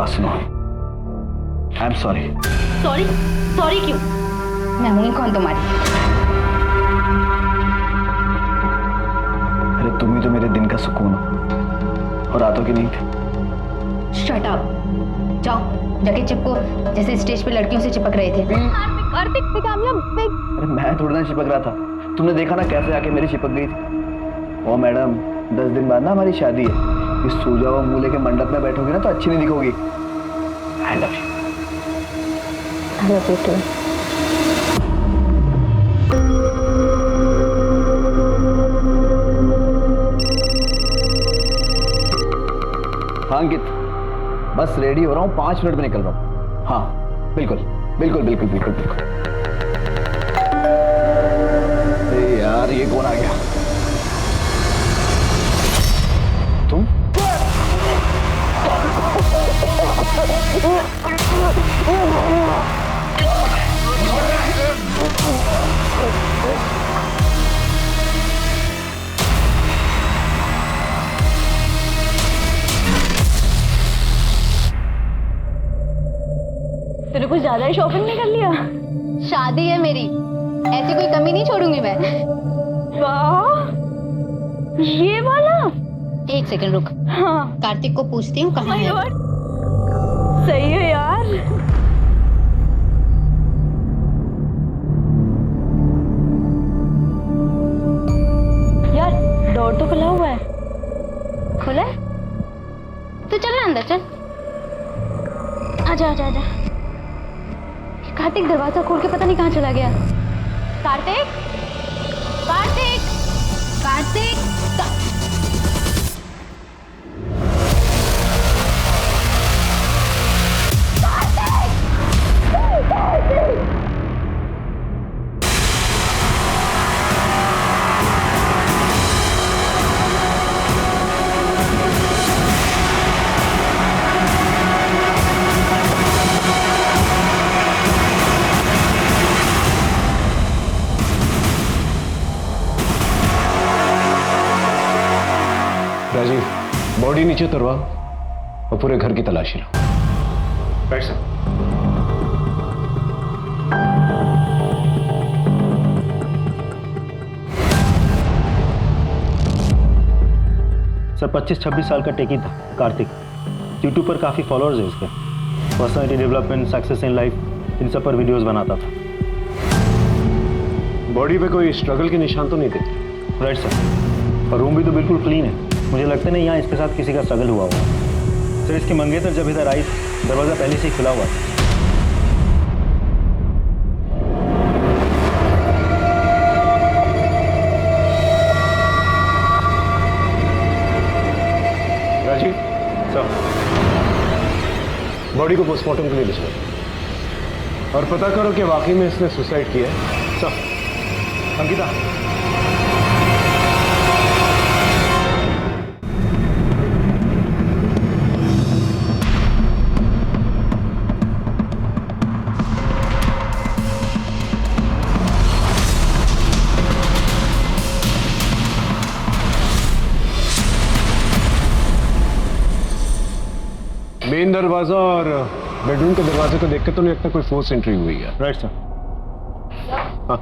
बात सुनो, I am sorry. Sorry? Sorry क्यों? मैं हूँ कौन तुम्हारी? अरे तुम ही तो मेरे दिन का सुकून हो और रातों की नींद। Shut up. जाओ जाके चिपको जैसे स्टेज पे लड़कियों से चिपक रहे थे। कार्तिक पे कामयाब। अरे मैं थोड़ा ना चिपक रहा था, तुमने देखा ना कैसे आके मेरी चिपक गई थी। ओ मैडम, 10 दिन बाद ना हमारी शादी है। इस सूजा हुआ मुंह लेके मंडप में बैठोगी ना तो अच्छी नहीं दिखोगी। I love you. I love you too. हाँ अंकित, बस रेडी हो रहा हूँ, 5 मिनट में निकल रहा हूँ। हाँ बिल्कुल बिल्कुल बिल्कुल बिल्कुल बिल्कुल। अरे यार ये कौन आ गया? तुम? तेरे कुछ ज्यादा ही शॉपिंग नहीं कर लिया? शादी है मेरी, ऐसी कोई कमी नहीं छोड़ूंगी मैं। वाह, ये वाला। 1 सेकंड रुक। हाँ, कार्तिक को पूछती हूँ कहाँ है। सही है यार। यार डोर तो खुला हुआ है। खुला है? तो चल ना अंदर चल। आजा आजा आजा। कार्तिक दरवाजा खोल के पता नहीं कहाँ चला गया। कार्तिक, कार्तिक, कार्तिक। राजीव, बॉडी नीचे उतरवा और पूरे घर की तलाशी लो। बैठ सर। सर 25-26 साल का टेकी था कार्तिक। यूट्यूब पर काफ़ी फॉलोअर्स है उसके। Personality development, success in life, इन सब पर वीडियोस बनाता था। बॉडी पे कोई स्ट्रगल के निशान तो नहीं थे? Right sir. और रूम भी तो बिल्कुल क्लीन है। मुझे लगता नहीं यहाँ इसके साथ किसी का स्ट्रगल हुआ होगा। सर इसकी मंगेतर जब इधर आई दरवाज़ा पहले से ही खुला हुआ था। राजीव सर बॉडी को पोस्टमार्टम के लिए ले चलो और पता करो कि वाकई में इसने सुसाइड किया है। सर अंकिता, मेन दरवाजा और बेडरूम के दरवाजे को देखकर तो नहीं लगता कोई फोर्स एंट्री हुई है। Right sir. हाँ,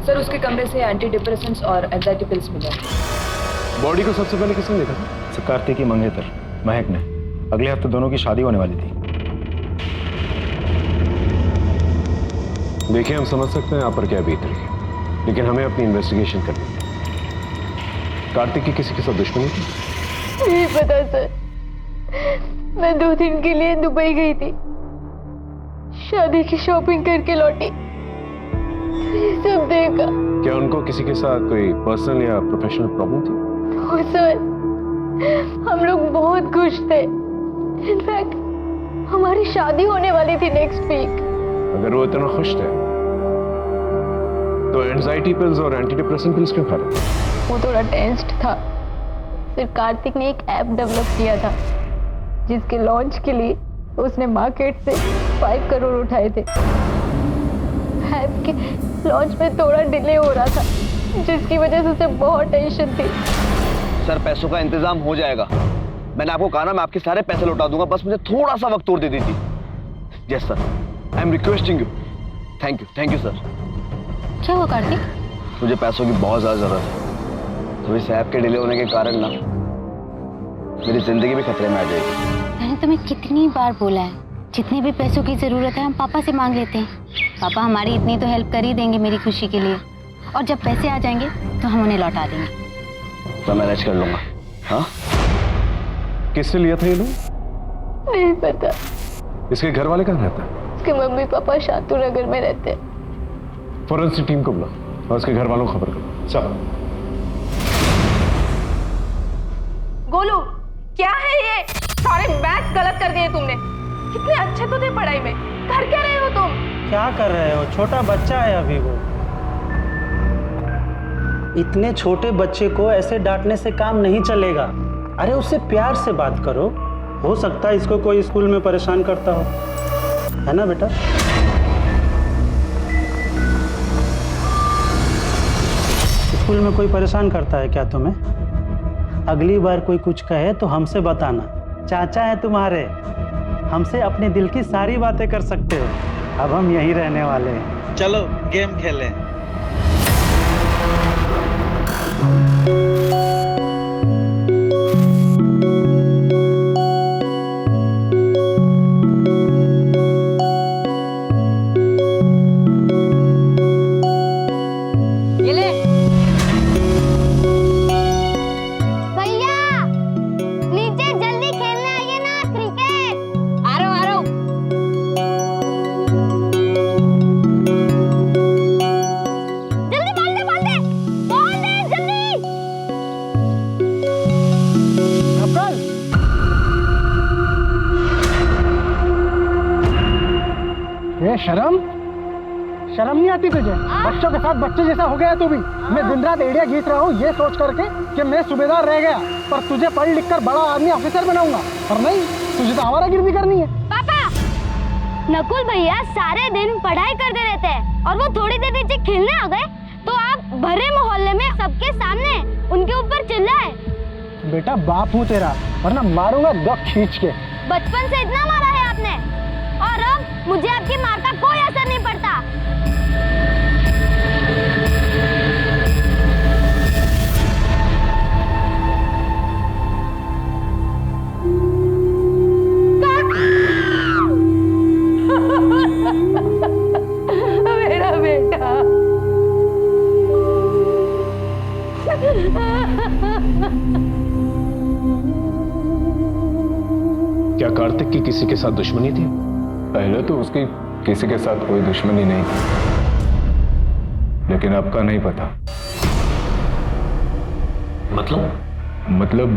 सर उसके कमरे से एंटी डिप्रेसेंट्स और एंजाइटी पिल्स मिले। बॉडी को सबसे पहले किसने देखा था? सर कार्तिक की मंगेतर महक ने। अगले हफ्ते दोनों की शादी होने वाली थी। देखिए, हम समझ सकते हैं यहाँ पर क्या बीत रही है, लेकिन हमें अपनी इन्वेस्टिगेशन करनी है। कार्तिक की किसी के साथ दुश्मनी थी? नहीं पता सर, मैं 2 दिन के लिए दुबई गई थी, शादी की शॉपिंग करके लौटी, ये सब देखा। क्या उनको किसी के साथ कोई पर्सनल या प्रोफेशनल प्रॉब्लम थी? तो सर हम लोग बहुत खुश थे। इनफैक्ट हमारी शादी होने वाली थी नेक्स्ट वीक। अगर वो इतना खुश थे तो एंजाइटी पिल्स और एंटी डिप्रेसेंट पिल्स क्यों खा रहे थे? वो थोड़ा टेंस्ड था। फिर कार्तिक ने एक ऐप डेवलप किया था जिसके लॉन्च के लिए उसने मार्केट से 5 करोड़ उठाए थे। ऐप के लॉन्च में थोड़ा डिले हो रहा था, जिसकी वजह से उसे बहुत टेंशन थी। सर पैसों का इंतजाम हो जाएगा, मैंने आपको कहा ना मैं आपके सारे पैसे लौटा दूंगा, बस मुझे थोड़ा सा वक्त और दे दीजिए। Yes sir, I am requesting you. Thank you sir. क्या हुआ कार्तिक? मुझे पैसों की बहुत ज्यादा जरूरत है, तो इस ऐप के डिले होने के कारण ना मेरी जिंदगी भी खतरे में आ जाएगी। मैंने तुम्हें कितनी बार बोला है, जितने भी पैसों की जरूरत है हम पापा से मांग लेते हैं। पापा हमारी इतनी तो हेल्प कर ही देंगे मेरी खुशी के लिए, और जब पैसे आ जाएंगे तो हम उन्हें लौटा देंगे। मैं मैनेज कर लूंगा। हाँ, किससे लिया था ये लोन? नहीं पता। इसके घर वाले कहाँ रहते हैं? उसके मम्मी पापा शांतु नगर में रहते हैं। फॉरेंसिक टीम को बुला और उसके घर वालों को खबर करो। सब गोलू, क्या है ये? सारे मैथ्स गलत कर दिए तुमने। कितने अच्छे तो थे पढ़ाई में, कर क्या रहे हो तुम? क्या कर रहे हो? छोटा बच्चा है अभी वो। इतने छोटे बच्चे को ऐसे डांटने से काम नहीं चलेगा। अरे उससे प्यार से बात करो, हो सकता है इसको कोई स्कूल में परेशान करता हो, है ना बेटा? स्कूल में कोई परेशान करता है क्या तुम्हें? अगली बार कोई कुछ कहे तो हमसे बताना। चाचा है तुम्हारे, हमसे अपने दिल की सारी बातें कर सकते हो। अब हम यहीं रहने वाले हैं। चलो गेम खेलें। शर्म नहीं आती तुझे? बच्चों के साथ बच्चे जैसा हो गया तू भी। मैं दिन रात एड़िया घींच रहा हूँ ये सोच करके कि मैं सूबेदार रह गया, पर तुझे पढ़ लिख कर बड़ा आदमी ऑफिसर बनाऊंगा। पर नहीं, तुझे तो आवारागिरी करनी है। पापा, नकुल भैया सारे दिन पढ़ाई करते रहते हैं और वो थोड़ी देर नीचे खेलने आ गए तो आप भरे मोहल्ले में सबके सामने उनके ऊपर चिल्लाए। बेटा बाप हूँ तेरा, वरना मारूंगा दो खींच के। बचपन से इतना मारा है आपने और अब मुझे आपकी मार का कोई असर नहीं पड़ता। मेरा बेटा। क्या कार्तिक की किसी के साथ दुश्मनी थी? पहले तो उसकी किसी के साथ कोई दुश्मनी नहीं थी, लेकिन अब का नहीं पता। मतलब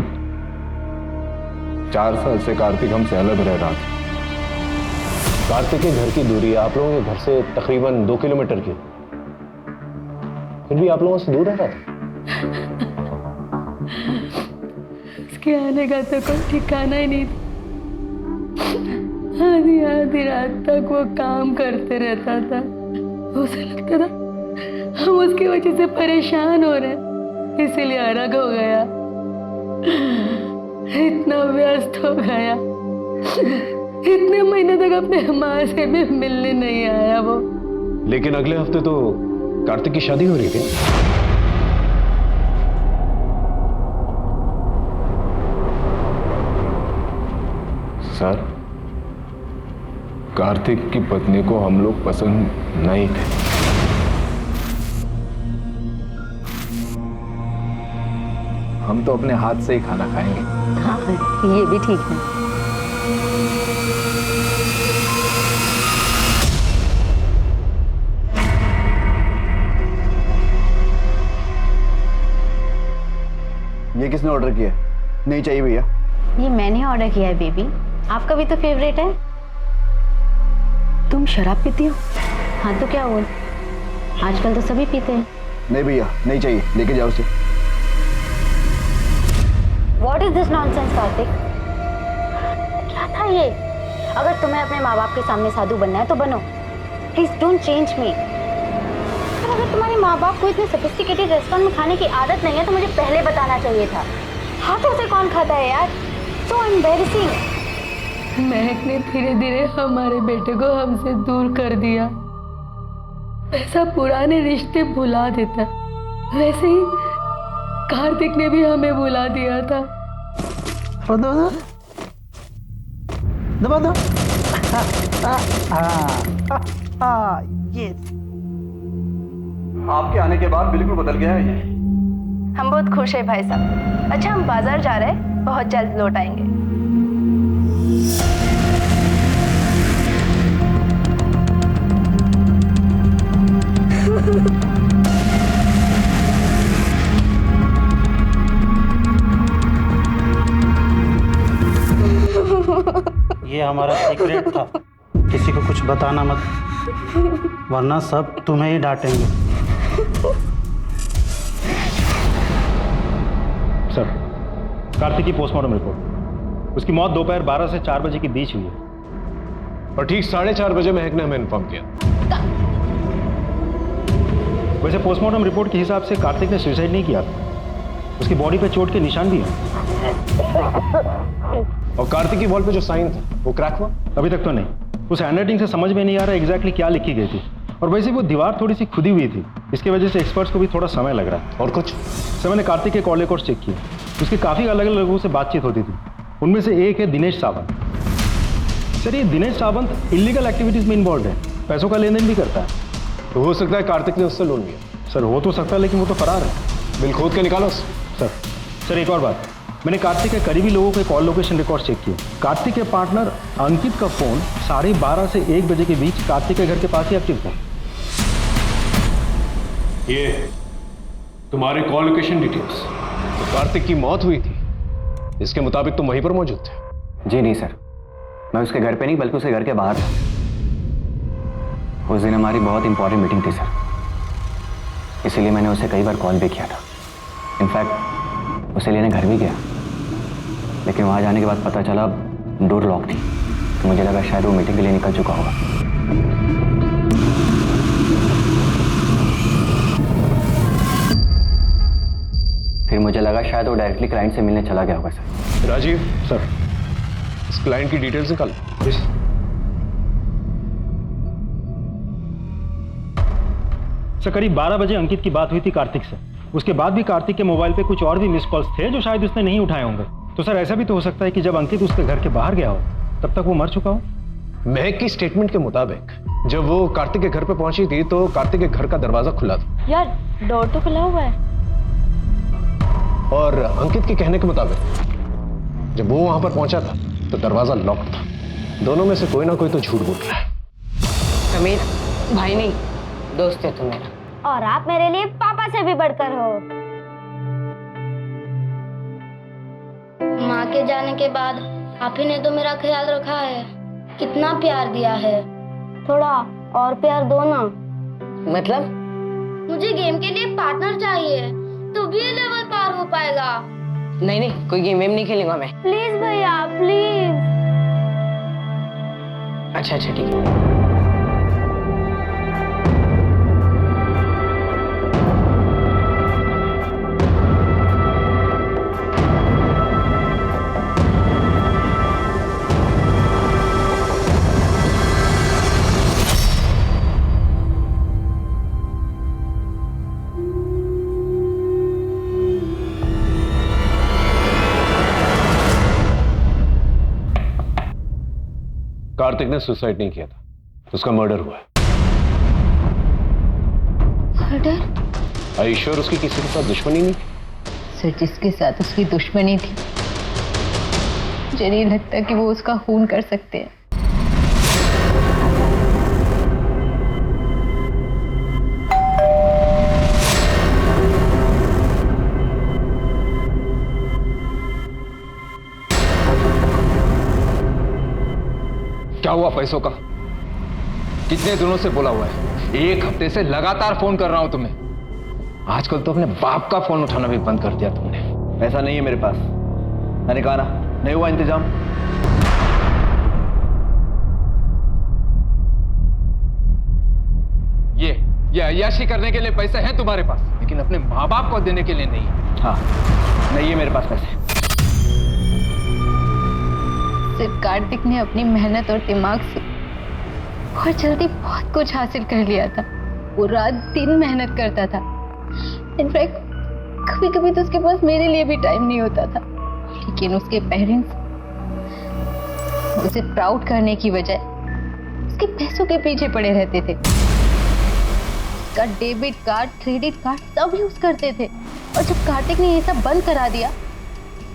4 साल से कार्तिक हमसे अलग रह रहा था। कार्तिक के घर की दूरी आप लोगों के घर से तकरीबन 2 किलोमीटर की, फिर भी आप लोगों से दूर रहता था। उसके आने का तो कोई ठिकाना ही नहीं था। आधी आधी रात तक वो काम करते रहता था। उसे लगता था हम उसकी वजह से परेशान हो रहे हैं, इसीलिए अलग हो गया। इतना व्यस्त हो गया, इतने महीने तक अपने माँ से भी मिलने नहीं आया वो। लेकिन अगले हफ्ते तो कार्तिक की शादी हो रही थी। सर, कार्तिक की पत्नी को हम लोग पसंद नहीं थे। हम तो अपने हाथ से ही खाना खाएंगे। हाँ, ये भी ठीक है। ये किसने ऑर्डर किया? नहीं चाहिए भैया। ये मैंने ऑर्डर किया है बेबी, आपका भी तो फेवरेट है। तुम शराब पीती हो? हाँ तो क्या हुआ, आजकल तो सभी पीते हैं। नहीं भैया, नहीं चाहिए, लेके जाओ उसे। What is this nonsense, Kartik? क्या था ये? अगर तुम्हें अपने माँ बाप के सामने साधु बनना है तो बनो, प्लीज डोंट चेंज मी। अगर तुम्हारे माँ बाप को इतने सोफिस्टिकेटेड रेस्टोरेंट में खाने की आदत नहीं है तो मुझे पहले बताना चाहिए था। हाथों से कौन खाता है यार? so embarrassing. महक ने धीरे धीरे हमारे बेटे को हमसे दूर कर दिया। वैसा पुराने रिश्ते भुला देता, वैसे ही कार्तिक ने भी हमें भुला दिया था। दबा दो। ये आपके आने के बाद बिल्कुल बदल गया है ये। हम बहुत खुश हैं भाई साहब। अच्छा, हम बाजार जा रहे हैं, बहुत जल्द लौट आएंगे। ये हमारा सीक्रेट था, किसी को कुछ बताना मत, वरना सब तुम्हें ही डांटेंगे। सर, कार्तिक की पोस्टमार्टम रिपोर्ट। उसकी मौत दोपहर 12 से 4 बजे के बीच हुई है। और ठीक 4:30 बजे महक ने हमें इन्फॉर्म किया। वैसे पोस्टमार्टम रिपोर्ट के हिसाब से कार्तिक ने सुसाइड नहीं किया था। उसकी बॉडी पे चोट के निशान भी हैं। और कार्तिक की वॉल पे जो साइन था वो क्रैक हुआ? अभी तक तो नहीं। उस हैंडराइटिंग से समझ में नहीं आ रहा एग्जैक्टली क्या लिखी गई थी। और वैसे वो दीवार थोड़ी सी खुदी हुई थी, इसकी वजह से एक्सपर्ट्स को भी थोड़ा समय लग रहा है। और कुछ? सर, मैंने कार्तिक के कॉल रिकॉर्ड्स चेक किए। उसकी काफ़ी अलग अलग लोगों से बातचीत होती थी। उनमें से एक है दिनेश सावंत। सर, ये दिनेश सावंत इलीगल एक्टिविटीज़ में इन्वॉल्व है, पैसों का लेन देन भी करता है। तो हो सकता है कार्तिक ने उससे लोन लिया। सर, हो तो सकता है, लेकिन वो तो फरार है। बिल खोद के निकालो। सर एक और बात, मैंने कार्तिक के करीबी लोगों के कॉल लोकेशन रिकॉर्ड चेक किए। कार्तिक के पार्टनर अंकित का फोन 12:30 से 1 बजे के बीच कार्तिक के घर के पास ही एक्टिव था। ये तुम्हारे कॉल लोकेशन डिटेल्स। तो कार्तिक की मौत हुई थी, इसके मुताबिक तुम वहीं पर मौजूद थे? जी नहीं सर, मैं उसके घर पे नहीं बल्कि उसके घर के बाहर था। उस दिन हमारी बहुत इंपॉर्टेंट मीटिंग थी सर, इसीलिए मैंने उसे कई बार कॉल भी किया था। इनफैक्ट उसे लेने घर भी गया, लेकिन वहाँ जाने के बाद पता चला डोर लॉक थी, तो मुझे लगा शायद वो मीटिंग के लिए निकल चुका होगा। फिर मुझे लगा शायद वो डायरेक्टली क्लाइंट से मिलने चला गया होगा सर। राजीव, सर, इस क्लाइंट की डिटेल्स निकाल। सर, करीब 12 बजे अंकित की बात हुई थी कार्तिक से। उसके बाद भी कार्तिक के मोबाइल पे कुछ और भी मिस कॉल्स थे जो शायद उसने नहीं उठाए होंगे। तो सर, ऐसा भी तो हो सकता है कि जब अंकित उसके घर के बाहर गया हो तब तक वो मर चुका हो। महक की स्टेटमेंट के मुताबिक जब वो कार्तिक के घर पे पहुंची थी तो कार्तिक के घर का दरवाजा खुला था। यार, डोर तो खुला हुआ है। और अंकित के कहने के मुताबिक जब वो वहां पर पहुंचा था तो दरवाजा लॉक था। दोनों में से कोई ना कोई तो झूठ बोल रहा है। समीर, भाई नहीं, दोस्त है तू मेरा। और आप मेरे लिए पापा से भी बढ़कर हो। माँ के जाने के बाद आप ही ने तो मेरा ख्याल रखा है, कितना प्यार दिया है। थोड़ा और प्यार दो ना। मतलब? मुझे गेम के लिए पार्टनर चाहिए, तो भी ये लेवल पार हो पाएगा। नहीं नहीं, कोई गेम वेम नहीं खेलूंगा मैं। प्लीज भैया, प्लीज। अच्छा अच्छा, ठीक है। कार्तिक ने सुसाइड नहीं किया था, उसका मर्डर हुआ है। मर्डर? आई श्योर उसकी किसी के साथ दुश्मनी नहीं थी? सर, जिसके साथ उसकी दुश्मनी थी, मुझे नहीं लगता कि वो उसका खून कर सकते हैं। क्या हुआ पैसों का? कितने दिनों से बोला हुआ है, 1 हफ्ते से लगातार फोन कर रहा हूं तुम्हें। आजकल तो अपने बाप का फोन उठाना भी बंद कर दिया तुमने। पैसा नहीं है मेरे पास, मैंने कहा ना, नहीं हुआ इंतजाम। ये अय्याशी करने के लिए पैसे हैं तुम्हारे पास, लेकिन अपने माँ बाप को देने के लिए नहीं। हाँ, नहीं है मेरे पास पैसे। सिर्फ कार्तिक ने अपनी मेहनत और दिमाग से बहुत जल्दी बहुत कुछ हासिल कर लिया था। वो रात दिन मेहनत करता था। इनफैक्ट कभी कभी तो उसके पास मेरे लिए भी टाइम नहीं होता था, लेकिन उसके पेरेंट्स उसे प्राउड करने की बजाय उसके पैसों के पीछे पड़े रहते थे। उसका डेबिट कार्ड, क्रेडिट कार्ड सब यूज करते थे, और जब कार्तिक ने ये सब बंद करा दिया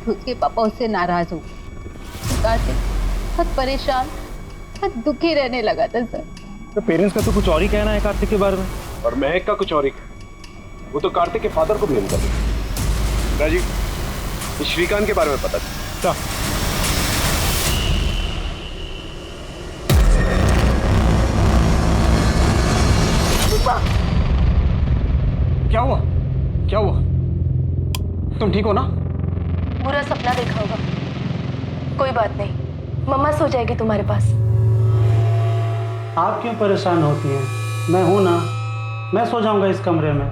तो उसके पापा उससे नाराज हो गए। कार्तिक बहुत परेशान, बहुत दुखी रहने लगा था सर। तो पेरेंट्स का तो कुछ और ही कहना है कार्तिक के बारे में, और महक का कुछ और ही। वो तो कार्तिक के फादर को ब्लेम कर रहे हैं। राजीव, इस श्रीकांत के बारे में पता था? क्या हुआ? क्या हुआ? तुम ठीक हो ना? बुरा सपना देखा होगा। कोई बात नहीं, मम्मा सो जाएगी तुम्हारे पास। आप क्यों परेशान होती हैं? मैं हूं ना, मैं सो जाऊंगा इस कमरे में।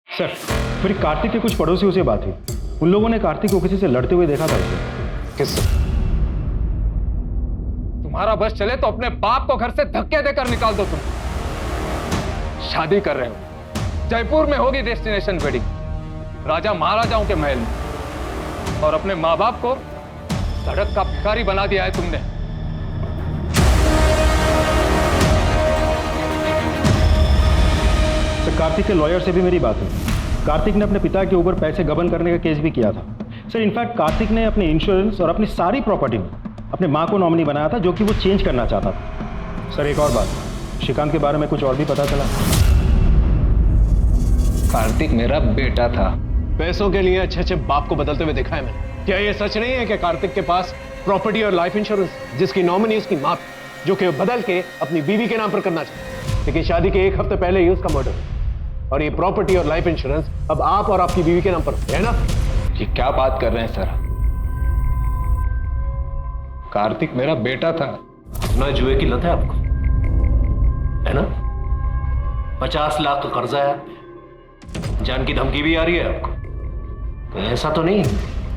सर, फिर कार्तिक के कुछ पड़ोसियों से बात हुई। उन लोगों ने कार्तिक को किसी से लड़ते हुए देखा था उसे। किससे? तुम्हारा बस चले तो अपने बाप को घर से धक्के देकर निकाल दो। तुम शादी कर रहे हो, जयपुर में होगी डेस्टिनेशन वेडिंग, राजा महाराजाओं के महल में, और अपने माँ बाप को सड़क का भिखारी बना दिया है तुमने। सर, कार्तिक के लॉयर से भी मेरी बात हुई। कार्तिक ने अपने पिता के ऊपर पैसे गबन करने का केस भी किया था। सर, इनफैक्ट कार्तिक ने अपने इंश्योरेंस और अपनी सारी प्रॉपर्टी में अपने माँ को नॉमिनी बनाया था, जो कि वो चेंज करना चाहता था। सर, एक और बात, श्रीकांत के बारे में कुछ और भी पता चला? कार्तिक मेरा बेटा था। पैसों के लिए अच्छे अच्छे बाप को बदलते हुए देखा है मैंने। क्या ये सच नहीं है कि कार्तिक के पास प्रॉपर्टी और लाइफ इंश्योरेंस, जिसकी नॉमिनी उसकी माँ, जो कि बदल के अपनी बीवी के नाम पर करना चाहती, लेकिन शादी के एक हफ्ते पहले ही उसका मर्डर, और ये प्रॉपर्टी और लाइफ इंश्योरेंस अब आप और आपकी बीवी के नाम पर है ना? ये क्या बात कर रहे हैं सर? कार्तिक मेरा बेटा था। ना जुए की लत है आपको, है ना? 50 लाख का कर्जा है, जान की धमकी भी आ रही है आपको। तो ऐसा तो नहीं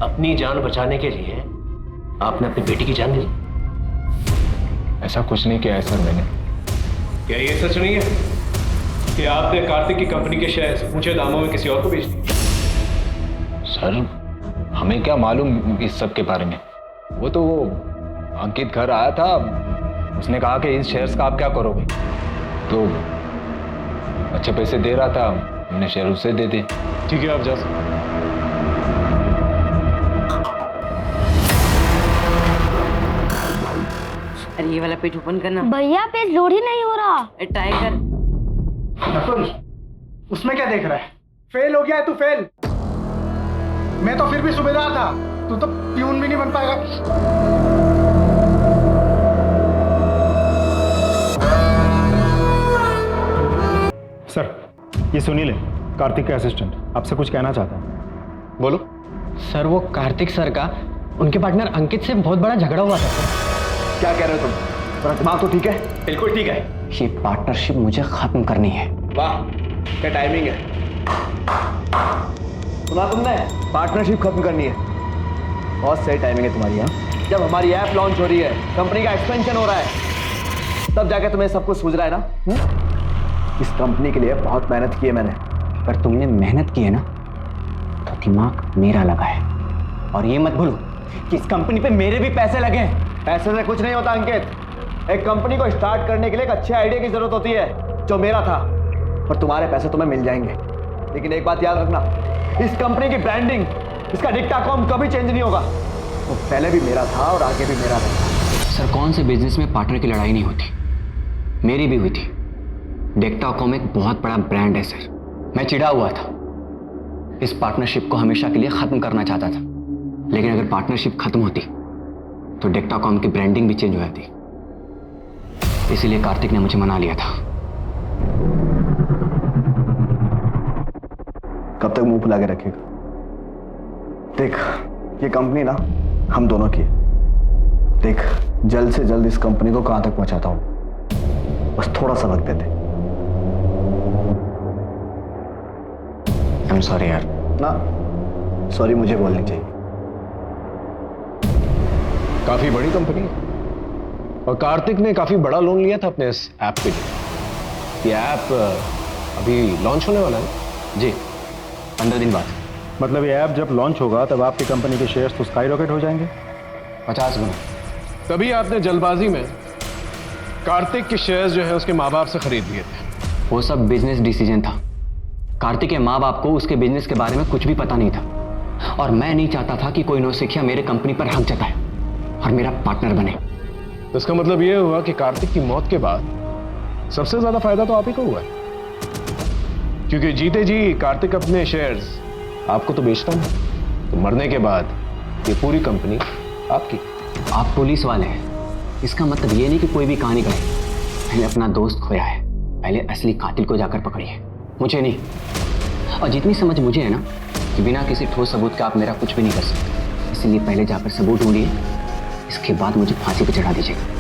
अपनी जान बचाने के लिए आपने अपनी बेटी की जान दी? ऐसा कुछ नहीं किया है सर मैंने। क्या ये सच नहीं है कि आपने कार्तिक की कंपनी के शेयर्स ऊंचे दामों में किसी और को बेच दिए? सर, हमें क्या मालूम इस सब के बारे में। वो तो अंकित घर आया था, उसने कहा कि इन शेयर्स का आप क्या करोगे, तो अच्छे पैसे दे रहा था, हमने शेयर उससे दे दे। ठीक है, आप जा सकते। अरे ये वाला पेज ओपन करना। भैया पेज लोड ही नहीं हो रहा। ट्राई कर। नकुल, उसमें क्या देख रहा है? फेल हो गया है तू, फेल। मैं तो फिर भी सूबेदार था, तू तो प्यून भी नहीं बन पाएगा। सर, ये सुनील है, कार्तिक का असिस्टेंट, आपसे कुछ कहना चाहता है। बोलो। सर, वो कार्तिक सर का उनके पार्टनर अंकित से बहुत बड़ा झगड़ा हुआ था सर। क्या कह रहे हो तुम? तुम्हारा दिमाग तो ठीक है? बिल्कुल ठीक है। ये पार्टनरशिप मुझे खत्म करनी है। वाह, क्या टाइमिंग है। सुना तुमने? पार्टनरशिप खत्म करनी है। बहुत सही टाइमिंग है तुम्हारी। यहाँ जब हमारी ऐप लॉन्च हो रही है, कंपनी का एक्सपेंशन हो रहा है, तब जाके तुम्हें सब कुछ सूझ रहा है ना? इस कंपनी के लिए बहुत मेहनत की है मैंने। पर तुमने मेहनत की है ना, तो दिमाग मेरा लगा है। और ये मत भूलो कि इस कंपनी पे मेरे भी पैसे लगे हैं। पैसे से कुछ नहीं होता अंकित। एक कंपनी को स्टार्ट करने के लिए एक अच्छे आइडिया की जरूरत होती है, जो मेरा था। और तुम्हारे पैसे तुम्हें मिल जाएंगे, लेकिन एक बात याद रखना, इस कंपनी की ब्रांडिंग, इसका डिक्टाकॉम कभी चेंज नहीं होगा। वो पहले भी मेरा था और आगे भी मेरा रहेगा। सर, कौन से बिजनेस में पार्टनर की लड़ाई नहीं होती? मेरी भी हुई थी। डिक्टाकॉम एक बहुत बड़ा ब्रांड है सर। मैं चिढ़ा हुआ था, इस पार्टनरशिप को हमेशा के लिए खत्म करना चाहता था। लेकिन अगर पार्टनरशिप खत्म होती तो डिक्टाकॉम की ब्रांडिंग भी चेंज हो जाती। इसीलिए कार्तिक ने मुझे मना लिया था। कब तक मुंह फुला के रखेगा? देख, ये कंपनी ना हम दोनों की है। देख, जल्द से जल्द इस कंपनी को कहां तक पहुंचाता हूं, बस थोड़ा सा वक्त दे दे। आई एम सॉरी यार, ना सॉरी मुझे बोलनी चाहिए। काफी बड़ी कंपनी है और कार्तिक ने काफी बड़ा लोन लिया था अपने इस ऐप के लिए। ये ऐप अभी लॉन्च होने वाला है जी 15 दिन बाद। मतलब ये ऐप जब लॉन्च होगा तब आपकी कंपनी के शेयर्स तो स्काई रॉकेट हो जाएंगे 50 गुना। तभी आपने जल्दबाजी में कार्तिक के शेयर्स जो है उसके माँ बाप से खरीद लिए थे। वो सब बिजनेस डिसीजन था। कार्तिक के माँ बाप को उसके बिजनेस के बारे में कुछ भी पता नहीं था और मैं नहीं चाहता था कि कोई नौसिखिया मेरे कंपनी पर हक जताए और मेरा पार्टनर बने। तो इसका मतलब ये हुआ कि कार्तिक की मौत के बाद सबसे ज्यादा फायदा तो आप ही को हुआ है, क्योंकि जीते जी कार्तिक अपने शेयर्स आपको तो बेचता नहीं, तो मरने के बाद ये पूरी कंपनी आपकी। आप पुलिस वाले हैं, इसका मतलब ये नहीं कि कोई भी कहानी कहे। मैंने अपना दोस्त खोया है, पहले असली कातिल को जाकर पकड़िए, मुझे नहीं। और जितनी समझ मुझे है ना कि बिना किसी ठोस सबूत के आप मेरा कुछ भी नहीं कर सकते, इसलिए पहले जाकर सबूत ढूंढिए, इसके बाद मुझे फांसी पर चढ़ा दीजिएगा।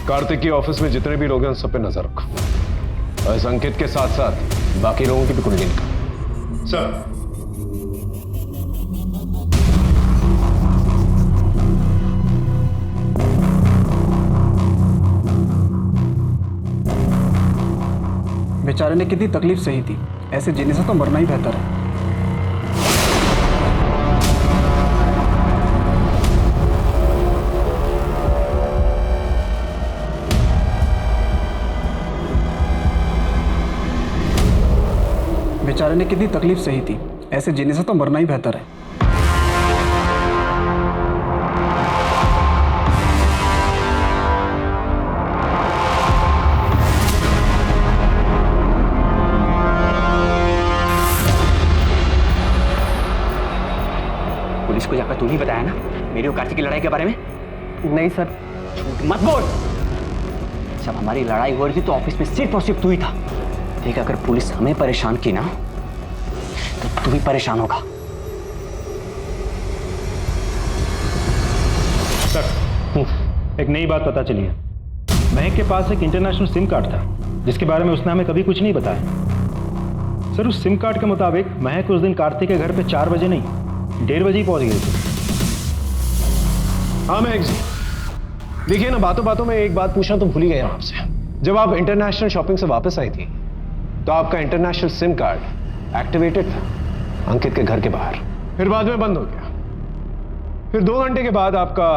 कार्तिक के ऑफिस में जितने भी लोग हैं उन सब पे नजर रखो और इस अंकित के साथ साथ बाकी लोगों की भी कुंडली निकालो। सर बेचारे ने कितनी तकलीफ सही थी, ऐसे जीने से तो मरना ही बेहतर है। बेचारे ने कितनी तकलीफ सही थी, ऐसे जीने से तो मरना ही बेहतर है। पुलिस को जाकर तू नहीं बताया ना मेरी और कार्तिक की लड़ाई के बारे में? नहीं सर। झूठ मत बोल। जब हमारी लड़ाई हो रही थी तो ऑफिस में सिर्फ और सिर्फ तू ही था। देख, अगर पुलिस हमें परेशान की ना तो तू भी परेशान होगा। सर, एक नई बात पता चली है। महक के पास एक इंटरनेशनल सिम कार्ड था जिसके बारे में उसने हमें कभी कुछ नहीं बताया। सर, उस सिम कार्ड के मुताबिक महक उस दिन कार्तिक के घर पे 4 बजे नहीं 1:30 बजे ही पहुंच गई थी। हाँ महक जी, देखिए ना, बातों बातों में एक बात पूछना तो भूल ही गया आपसे। जब आप इंटरनेशनल शॉपिंग से वापस आई थी तो आपका इंटरनेशनल सिम कार्ड एक्टिवेटेड था अंकित के घर के बाहर, फिर बाद में बंद हो गया। फिर 2 घंटे के बाद आपका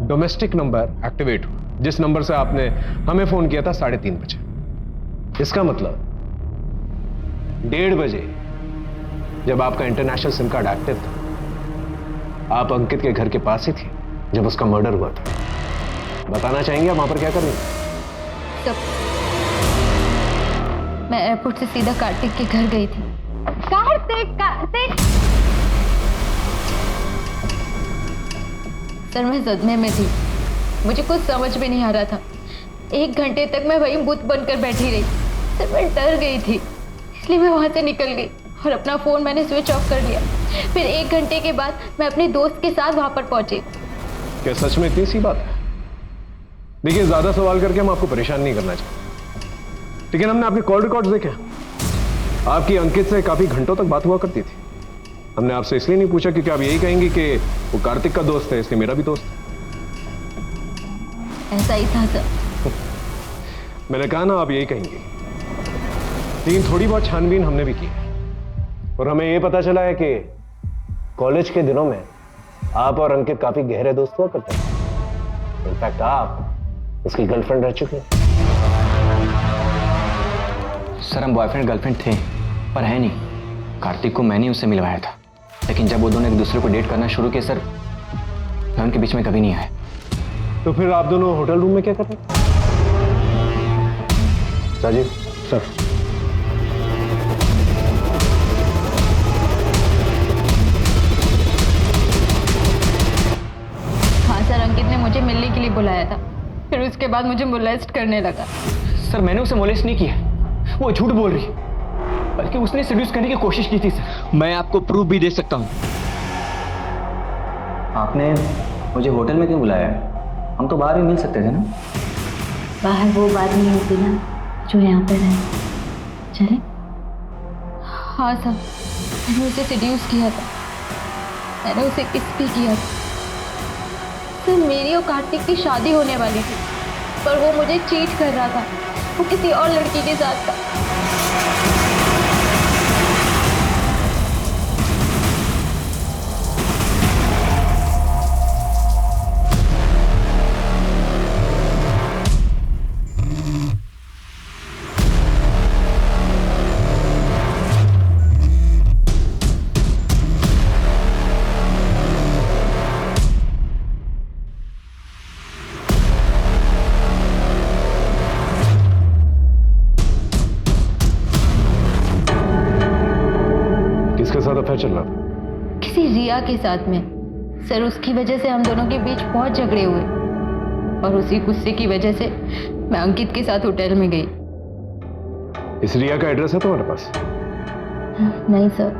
डोमेस्टिक नंबर एक्टिवेट हुआ, जिस नंबर से आपने हमें फोन किया था 3:30 बजे। इसका मतलब 1:30 बजे जब आपका इंटरनेशनल सिम कार्ड एक्टिव था, आप अंकित के घर के पास ही थी जब उसका मर्डर हुआ था। बताना चाहेंगे आप वहां पर क्या कर रही थी? मैं एयरपोर्ट से सीधा कार्तिक के घर गई थी। कार्तिक सर, मैं सदमे में थी, मुझे कुछ समझ में नहीं आ रहा था। 1 घंटे तक मैं वहीं बुत बनकर बैठी रही। सर, मैं डर गई थी, इसलिए मैं वहां से निकल गई और अपना फोन मैंने स्विच ऑफ कर दिया। फिर 1 घंटे के बाद मैं अपने दोस्त के साथ वहां पर पहुंची। क्या सच में इतनी सी बात है? देखिए, ज्यादा सवाल करके हम आपको परेशान नहीं करना चाहते, लेकिन हमने आपके कॉल रिकॉर्ड्स देखे। आपकी अंकित से काफी घंटों तक बात हुआ करती थी। हमने आपसे इसलिए नहीं पूछा क्योंकि आप यही कहेंगे कि वो कार्तिक का दोस्त है, इसलिए मेरा भी दोस्त है। ऐसा ही था सर। मैंने कहा ना, आप यही कहेंगे। लेकिन थोड़ी बहुत छानबीन हमने भी की और हमें यह पता चला है कि कॉलेज के दिनों में आप और अंकित काफी गहरे दोस्त हुआ करते हैं। इनफैक्ट आप उसकी गर्लफ्रेंड रह चुके हैं। सर, हम बॉयफ्रेंड गर्लफ्रेंड थे, पर है नहीं। कार्तिक को मैंने उससे मिलवाया था, लेकिन जब वो दोनों एक दूसरे को डेट करना शुरू किए सर, मैं उनके बीच में कभी नहीं आया। तो फिर आप दोनों होटल रूम में क्या कर रहे थे? राजीव सर, हाँ सर, अंकित ने मुझे मिलने के लिए बुलाया था, फिर उसके बाद मुझे मोलेस्ट करने लगा। सर, मैंने उसे मोलेस्ट नहीं किया, वो झूठ बोल रही, बल्कि उसने सेड्यूस करने की कोशिश की थी सर। मैं आपको प्रूफ भी दे सकता हूँ। आपने मुझे होटल में क्यों बुलाया? हम तो बाहर भी मिल सकते थे ना। बाहर वो बात नहीं होती ना जो यहाँ पर है। चले? हाँ सर, मैंने उसे सेड्यूस किया था, मैंने उसे किस भी किया था। सर मेरी और कार्तिक की शादी होने वाली थी, पर वो मुझे चीट कर रहा था, वो किसी और लड़की के साथ था। किसके साथ अफेयर चल रहा था? किसी रिया के साथ में। सर उसकी वजह से हम दोनों के बीच बहुत झगड़े हुए, और उसी गुस्से की वजह से मैं अंकित के साथ होटल में गई। इस रिया का एड्रेस है तुम्हारे पास? नहीं सर।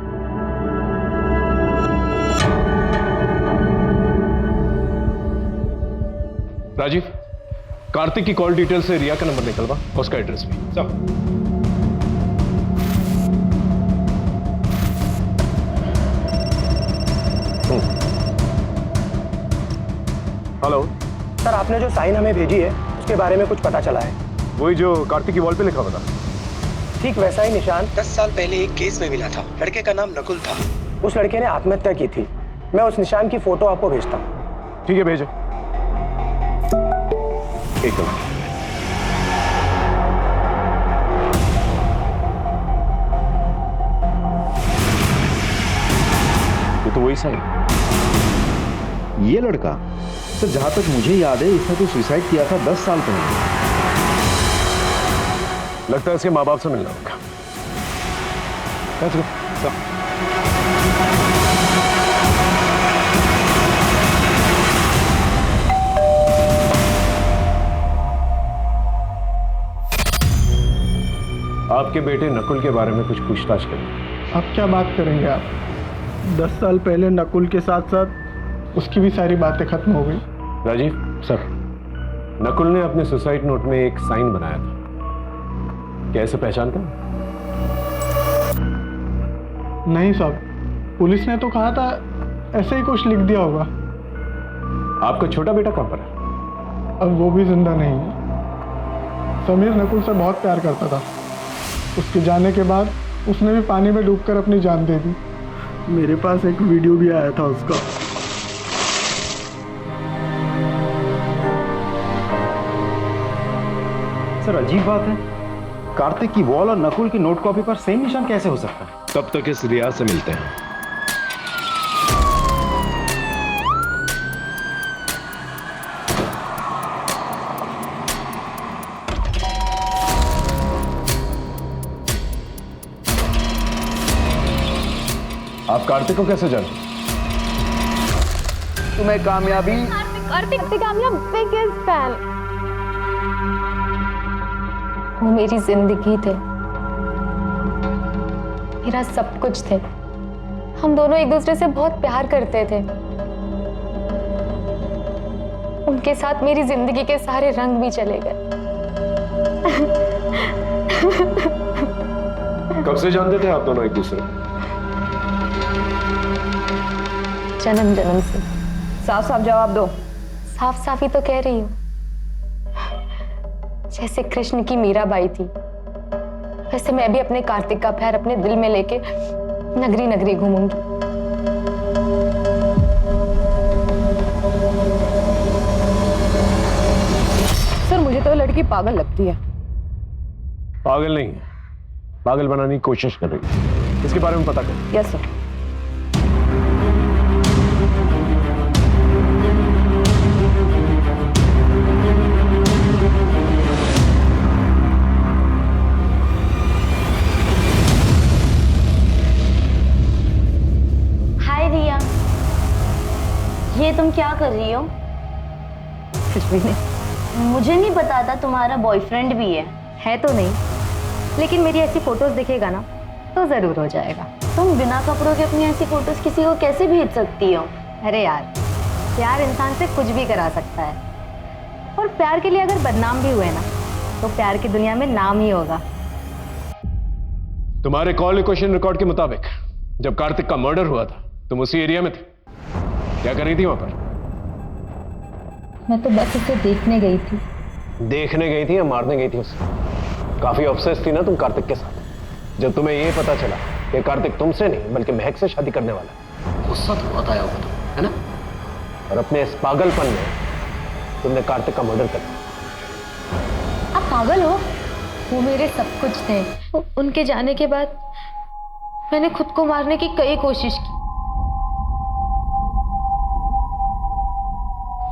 राजीव, कार्तिक की कॉल डिटेल से रिया का नंबर निकलवा और उसका एड्रेस भी सब। हेलो सर, आपने जो साइन हमें भेजी है उसके बारे में कुछ पता चला है? वही जो कार्तिक की वॉल पे लिखा हुआ था। ठीक वैसा ही निशान 10 साल पहले एक केस में मिला था। लड़के का नाम नकुल था। उस लड़के ने आत्महत्या की थी। मैं उस निशान की फोटो आपको भेजता हूँ। ठीक है, भेजो। एक मिनट। ये तो वही साइन। ये लड़का सर, जहां तक मुझे याद है इसने तो सुसाइड किया था 10 साल पहले। लगता है इसके माँ बाप से मिलना होगा। Let's go. So. आपके बेटे नकुल के बारे में कुछ पूछताछ करें। अब क्या बात करेंगे आप? 10 साल पहले नकुल के साथ साथ उसकी भी सारी बातें खत्म हो गई। राजीव सर, नकुल ने अपने सुसाइड नोट में एक साइन बनाया था, क्या इसे पहचानता? नहीं साहब, पुलिस ने तो कहा था ऐसे ही कुछ लिख दिया होगा। आपका छोटा बेटा कहाँ पर है? अब वो भी जिंदा नहीं है। समीर नकुल से बहुत प्यार करता था। उसके जाने के बाद उसने भी पानी में डूबकर अपनी जान दे दी। मेरे पास एक वीडियो भी आया था उसका। सर अजीब बात है, कार्तिक की वॉल और नकुल की नोट कॉपी पर सेम निशान कैसे हो सकता है? तब तक इस रियाज से मिलते हैं। आप कार्तिक को कैसे जानते? तुम्हें कामयाबी कार्तिक कामयाब बिगेस्ट फैन। वो मेरी जिंदगी थे, मेरा सब कुछ थे। हम दोनों एक दूसरे से बहुत प्यार करते थे। उनके साथ मेरी जिंदगी के सारे रंग भी चले गए। कब से जानते थे आप दोनों एक दूसरे? जन्म जन्म से। साफ साफ जवाब दो। साफ साफ ही तो कह रही हूँ। जैसे कृष्ण की मीराबाई थी, वैसे मैं भी अपने कार्तिक का प्यार अपने दिल में लेके नगरी नगरी घूमूंगी। सर मुझे तो लड़की पागल लगती है। पागल नहीं है, पागल बनाने की कोशिश कर रही है। इसके बारे में पता कर। Yes sir. ये तुम क्या कर रही हो? कुछ भी नहीं। मुझे नहीं पता था तुम्हारा बॉयफ्रेंड भी है तो नहीं, लेकिन मेरी ऐसी फोटोज दिखेगा ना तो जरूर हो जाएगा। तुम बिना कपड़ों के अपनी ऐसी फोटोज किसी को कैसे भेज सकती हो? अरे यार, प्यार इंसान से कुछ भी करा सकता है, और प्यार के लिए अगर बदनाम भी हुए ना तो प्यार की दुनिया में नाम ही होगा। तुम्हारे कॉल लोकेशन रिकॉर्ड के मुताबिक जब कार्तिक का मर्डर हुआ था तुम उसी एरिया में थे। क्या कर रही थी वहां पर? मैं तो बस उसे देखने गई थी। देखने गई थी या मारने गई थी उसे? काफी ऑब्सेस थी ना तुम कार्तिक के साथ। जब तुम्हें यह पता चला कि कार्तिक तुमसे नहीं बल्कि महक से शादी करने वाला है, गुस्सा तो बहुत आया होगा तुम, है ना? और अपने इस पागलपन में तुमने कार्तिक का मर्डर कर दिया। आप पागल हो? वो मेरे सब कुछ थे। उनके जाने के बाद मैंने खुद को मारने की कई कोशिश की।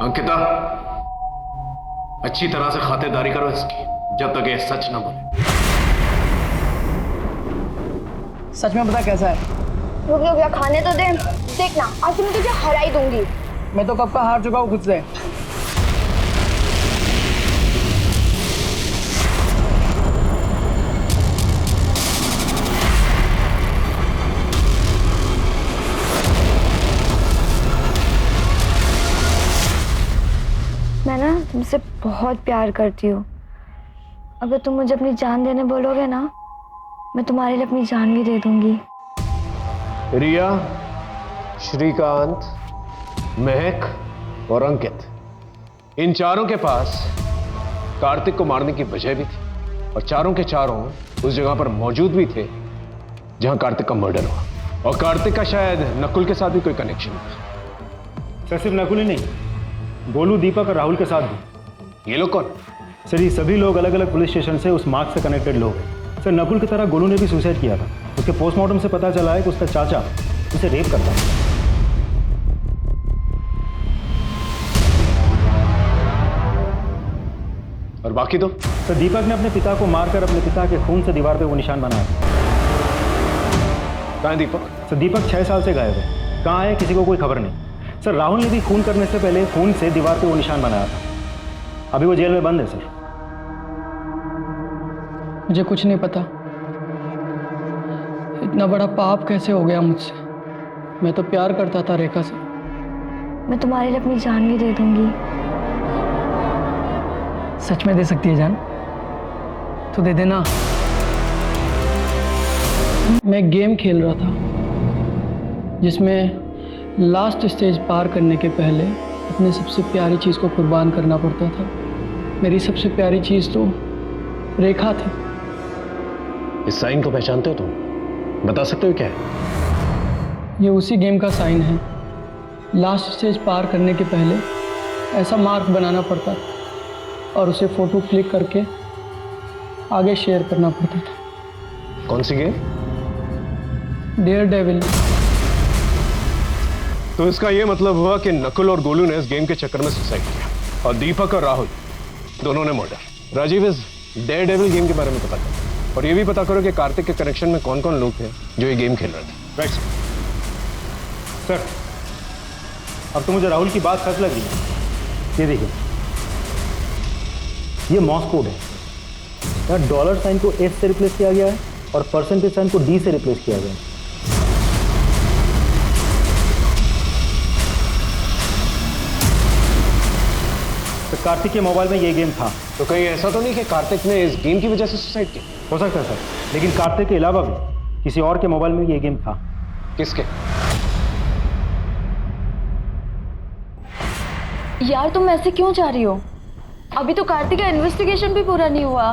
अंकिता, अच्छी तरह से खातिरदारी करो इसकी, जब तक ये सच ना बोले। सच में पता कैसा है? रुक गया, खाने तो दे। देखना आज मैं तुझे हरा ही दूंगी। मैं तो कब का हार चुका हूँ खुद से। मैं ना तुमसे बहुत प्यार करती हूँ। अगर तुम मुझे अपनी जान देने बोलोगे ना, मैं तुम्हारे लिए अपनी जान भी दे दूंगी। रिया, श्रीकांत, महक और अंकित, इन चारों के पास कार्तिक को मारने की वजह भी थी और चारों के चारों उस जगह पर मौजूद भी थे जहां कार्तिक का मर्डर हुआ। और कार्तिक का शायद नकुल के साथ भी कोई कनेक्शन था। सर सिर्फ नकुल ही नहीं, गोलू, दीपक और राहुल के साथ भी। ये लोग कौन? सर ये सभी लोग अलग अलग पुलिस स्टेशन से उस मार्ग से कनेक्टेड लोग हैं। सर नकुल की तरह गोलू ने भी सुसाइड किया था। उसके पोस्टमार्टम से पता चला है कि उसका चाचा उसे रेप करता है। और बाकी तो? सर दीपक ने अपने पिता को मारकर अपने पिता के खून से दीवार पे वो निशान बनाया। कहाँ है दीपक? सर दीपक 6 साल से गायब है। कहाँ है किसी को कोई खबर नहीं। सर राहुल ने भी खून करने से पहले खून से दीवार पे वो निशान बनाया था। अभी वो जेल में बंद है। सर मुझे कुछ नहीं पता, इतना बड़ा पाप कैसे हो गया मुझसे। मैं तो प्यार करता था रेखा से। मैं तुम्हारे लिए अपनी जान भी दे दूंगी। सच में दे सकती है जान? तो दे देना। मैं एक गेम खेल रहा था जिसमें लास्ट स्टेज पार करने के पहले अपने सबसे प्यारी चीज़ को कुर्बान करना पड़ता था। मेरी सबसे प्यारी चीज़ तो रेखा थी। इस साइन को पहचानते हो तुम? बता सकते हो क्या है? ये उसी गेम का साइन है। लास्ट स्टेज पार करने के पहले ऐसा मार्क बनाना पड़ता और उसे फोटो क्लिक करके आगे शेयर करना पड़ता था। कौन सी गेम? Dare devil. तो इसका यह मतलब हुआ कि नकुल और गोलू ने इस गेम के चक्कर में सुसाइड किया और दीपक और राहुल दोनों ने मर्डर। राजीव, इस डेयर डेविल गेम के बारे में पता करो और ये भी पता करो कि कार्तिक के कनेक्शन में कौन कौन लोग थे जो ये गेम खेल रहे थे। Right sir. अब तो मुझे राहुल की बात सच लग रही है। ये देखिए, ये मॉस कोड है। यहाँ डॉलर साइन को एस से रिप्लेस किया गया है और परसेंटेज साइन को डी से रिप्लेस किया गया है। तो कार्तिक के मोबाइल में ये गेम था। तो कहीं ऐसा तो नहीं कि कार्तिक ने इस गेम की वजह से सुसाइड की? हो सकता है सर, लेकिन कार्तिक के अलावा भी किसी और के मोबाइल में ये गेम था। किसके? यार तुम ऐसे क्यों जा रही हो? अभी तो कार्तिक का इन्वेस्टिगेशन भी पूरा नहीं हुआ।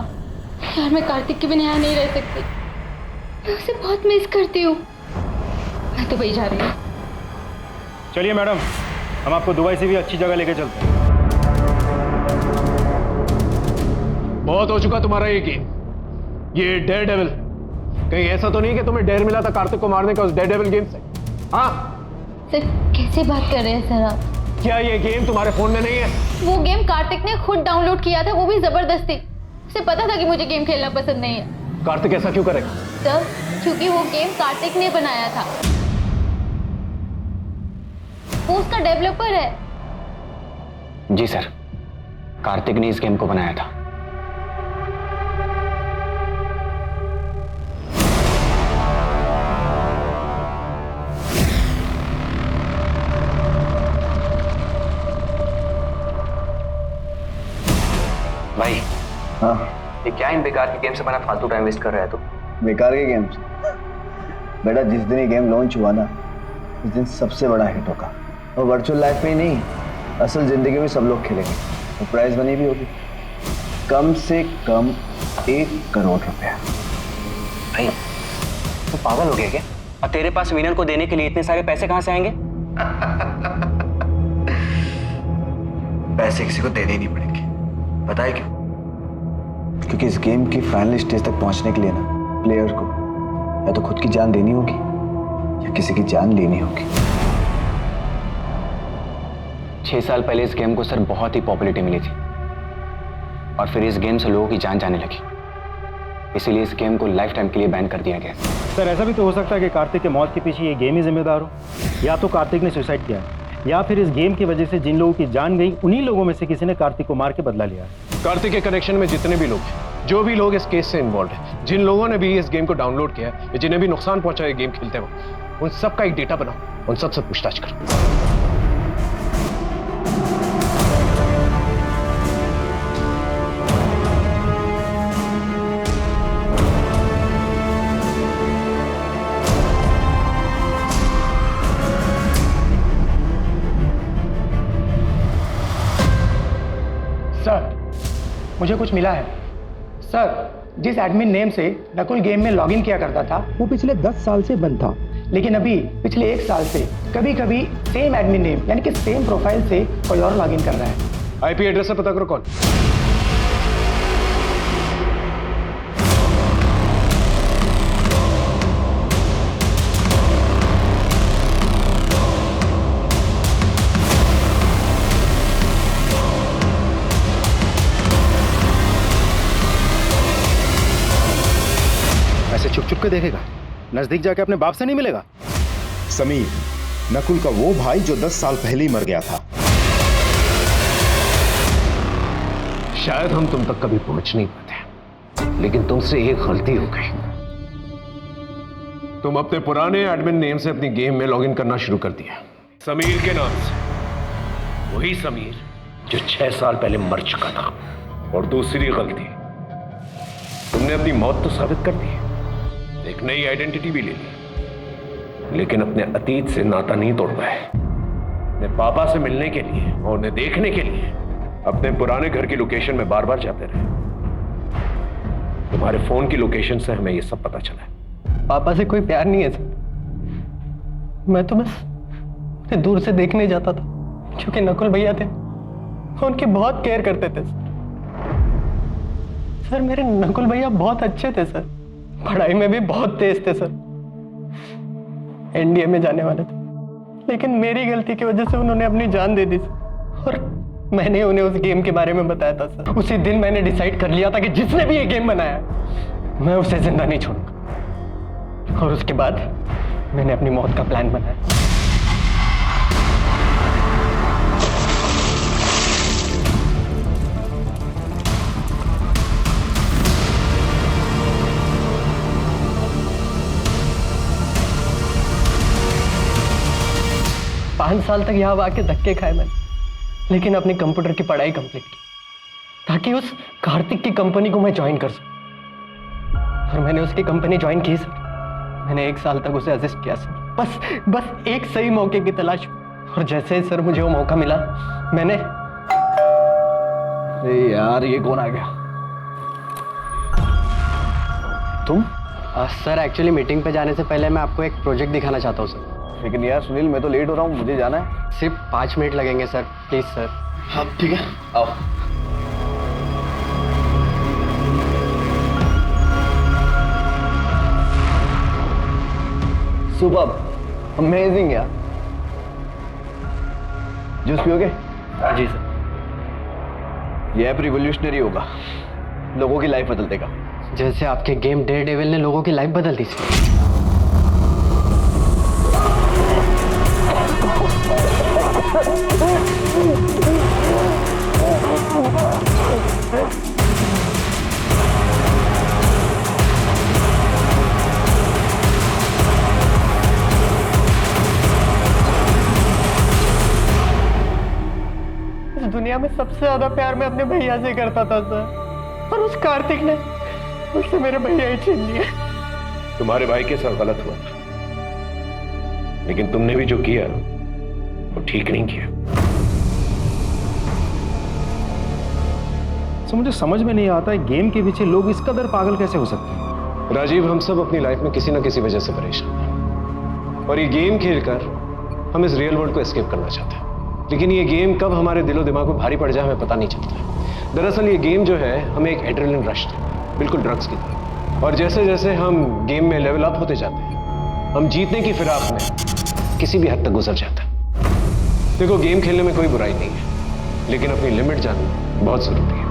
यार मैं कार्तिक के बिना यहाँ नहीं रह सकती। मैं उसे बहुत मिस करती हूँ। मैं तो वही जा रही हूँ। चलिए मैडम, हम आपको दुबई से भी अच्छी जगह लेके चलते हैं। बहुत हो चुका तुम्हारा ये गेम, ये डेयर डेविल। कहीं ऐसा तो नहीं कि तुम्हें डेयर मिला था कार्तिक को मारने का उस डेयर डेविल गेम से? हाँ सर कैसे बात कर रहे हैं सर आप? क्या ये गेम तुम्हारे फोन में नहीं है? वो गेम कार्तिक ने खुद डाउनलोड किया था, वो भी जबरदस्ती। उसे पता था कि मुझे गेम खेलना पसंद नहीं है। कार्तिक ऐसा क्यों करेगा? सर क्योंकि वो गेम कार्तिक ने बनाया था। वो उसका डेवलपर है। जी सर, कार्तिक ने इस गेम को बनाया था। भाई, हाँ ये क्या इन बेकार की गेम से बना फालतू टाइम वेस्ट कर रहा है तू? बेकार के गेम्स। बेटा जिस दिन ये गेम लॉन्च हुआ ना, उस दिन सबसे बड़ा हिट होगा। और वर्चुअल लाइफ में ही नहीं, असल जिंदगी में सब लोग खेलेंगे। तो प्राइज मनी भी होगी, कम से कम 1 करोड़ रुपया। भाई तू पागल हो गया क्या? और तेरे पास विनर को देने के लिए इतने सारे पैसे कहां से आएंगे? पैसे किसी को देने ही नहीं पड़ेंगे। पता है क्यों? क्योंकि इस गेम की फाइनल स्टेज तक पहुंचने के लिए ना, प्लेयर को या तो खुद की जान देनी होगी या किसी की जान लेनी होगी। 6 साल पहले इस गेम को सर बहुत ही पॉपुलैरिटी मिली थी और फिर इस गेम से लोगों की जान जाने लगी, इसीलिए इस गेम को लाइफ टाइम के लिए बैन कर दिया गया। सर ऐसा भी तो हो सकता है कि कार्तिक के मौत के पीछे ये गेम ही जिम्मेदार हो, या तो कार्तिक ने सुसाइड किया है, या फिर इस गेम की वजह से जिन लोगों की जान गई उन्हीं लोगों में से किसी ने कार्तिक को मार के बदला लिया। कार्तिक के कनेक्शन में जितने भी लोग हैं, जो भी लोग इस केस से इन्वॉल्व हैं, जिन लोगों ने भी इस गेम को डाउनलोड किया है, जिन्हें भी नुकसान पहुंचा है गेम खेलते वक्त, उन सब का एक डेटा बनाओ, उन सबसे पूछताछ करो। सर मुझे कुछ मिला है। सर जिस एडमिन नेम से नकुल गेम में लॉगिन किया करता था वो पिछले 10 साल से बंद था, लेकिन अभी पिछले 1 साल से कभी कभी सेम एडमिन नेम यानी कि सेम प्रोफाइल से कोई और लॉगिन कर रहा है। आईपी एड्रेस से पता करो कौन। छुप छुप के देखेगा, नजदीक जाके अपने बाप से नहीं मिलेगा। समीर, नकुल का वो भाई जो 10 साल पहले ही मर गया था। शायद हम तुम तक कभी पहुंच नहीं पाते, लेकिन तुमसे एक गलती हो गई। तुम अपने पुराने एडमिन नेम से अपनी गेम में लॉगिन करना शुरू कर दिया, समीर के नाम से। वही समीर जो 6 साल पहले मर चुका था। और दूसरी गलती, तुमने अपनी मौत तो साबित कर दी, एक नई आइडेंटिटी भी ले ली, लेकिन अपने अतीत से नाता नहीं तोड़ पाए। अपने पापा से मिलने के लिए और उन्हें देखने के लिए अपने पुराने घर की लोकेशन में बार बार जाते रहे। तुम्हारे फोन की लोकेशन से हमें यह सब पता चला है। पापा से कोई प्यार नहीं है सर, मैं तो बस उन्हें दूर से देखने जाता था, क्योंकि नकुल भैया थे, उनकी बहुत केयर करते थे सर। मेरे नकुल भैया बहुत अच्छे थे सर, पढ़ाई में भी बहुत तेज थे सर, एनडीए में जाने वाले थे, लेकिन मेरी गलती की वजह से उन्होंने अपनी जान दे दी सर। और मैंने उन्हें उस गेम के बारे में बताया था सर। उसी दिन मैंने डिसाइड कर लिया था कि जिसने भी ये गेम बनाया मैं उसे जिंदा नहीं छोड़ूंगा। और उसके बाद मैंने अपनी मौत का प्लान बनाया। 5 साल तक यहाँ आके धक्के खाए मैंने, लेकिन अपनी कंप्यूटर की पढ़ाई कंप्लीट की ताकि उस कार्तिक की कंपनी को मैं ज्वाइन कर सकूं। और मैंने उसकी कंपनी ज्वाइन की सर। मैंने 1 साल तक उसे असिस्ट किया सर, बस एक सही मौके की तलाश। और जैसे ही सर मुझे वो मौका मिला मैंने। अरे यार ये कौन आ गया? तुम? सर एक्चुअली मीटिंग पे जाने से पहले मैं आपको एक प्रोजेक्ट दिखाना चाहता हूँ सर। लेकिन यार सुनील, मैं तो लेट हो रहा हूँ, मुझे जाना है। सिर्फ 5 मिनट लगेंगे सर, प्लीज सर। हाँ ठीक है, आओ। सुपर, अमेजिंग यार। जूस पियोगे? जी सर। ये ऐप रिवोल्यूशनरी होगा, लोगों की लाइफ बदल देगा। जैसे आपके गेम डेयरडेविल ने लोगों की लाइफ बदल दी सर। इस दुनिया में सबसे ज्यादा प्यार मैं अपने भैया से करता था सर, और उस कार्तिक ने मुझसे मेरे भैया ही छीन लिए। तुम्हारे भाई के साथ गलत हुआ था, लेकिन तुमने भी जो किया वो ठीक नहीं किया। तो मुझे समझ में नहीं आता है गेम के पीछे लोग इस कदर पागल कैसे हो सकते हैं। राजीव, हम सब अपनी लाइफ में किसी ना किसी वजह से परेशान हैं और ये गेम खेलकर हम इस रियल वर्ल्ड को एस्केप करना चाहते हैं, लेकिन ये गेम कब हमारे दिलो दिमाग में भारी पड़ जाए हमें पता नहीं चलता। दरअसल ये गेम जो है हमें एक एड्रेनलिन रश देता है, बिल्कुल ड्रग्स की तरह, और जैसे जैसे हम गेम में लेवल अप होते जाते हैं हम जीतने की फिराक में किसी भी हद तक गुजर जाते हैं। देखो, गेम खेलने में कोई बुराई नहीं है, लेकिन अपनी लिमिट जानना बहुत जरूरी है।